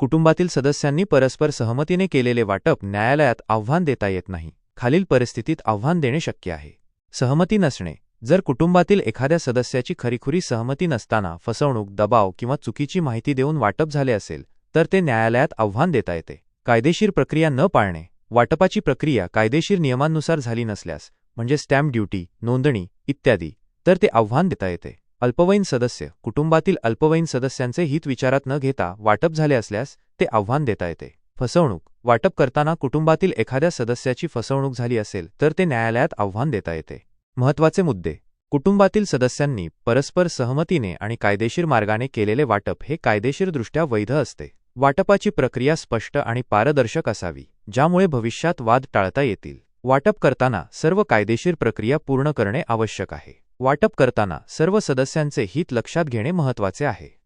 कुटुंबातील सदस्यांनी परस्पर सहमतीने केलेले वाटप न्यायालयात आव्हान देता येत नाही. खालील परिस्थितीत आव्हान देणे शक्य आहे. सहमती नसणे. जर कुटुंबातील एखाद्या सदस्याची खरीखुरी सहमती नसताना फसवणूक, दबाव किंवा चुकीची माहिती देऊन वाटप झाले असेल तर ते न्यायालयात आव्हान देता येते. कायदेशीर प्रक्रिया न पाळणे. वाटपाची प्रक्रिया कायदेशीर नियमांनुसार झाली नसल्यास, म्हणजे स्टॅम्प ड्युटी, नोंदणी इत्यादी, तर ते आव्हान देता येते. अल्पवयीन सदस्य. कुटुंबातील अल्पवयीन सदस्यांचे हित विचारात न घेता वाटप झाले असल्यास ते आव्हान देता येते. फसवणूक. वाटप करताना कुटुंबातील एखाद्या सदस्याची फसवणूक झाली असेल तर ते न्यायालयात आव्हान देता येते. महत्त्वाचे मुद्दे. कुटुंबातील सदस्यांनी परस्पर सहमतीने आणि कायदेशीर मार्गाने केलेले वाटप हे कायदेशीरदृष्ट्या वैध असते. वाटपाची प्रक्रिया स्पष्ट आणि पारदर्शक असावी, ज्यामुळे भविष्यात वाद टाळता येतील. वाटप करताना सर्व कायदेशीर प्रक्रिया पूर्ण करणे आवश्यक आहे. वाटप करताना सर्व सदस्यांचे हित लक्षात घेणे महत्त्वाचे आहे.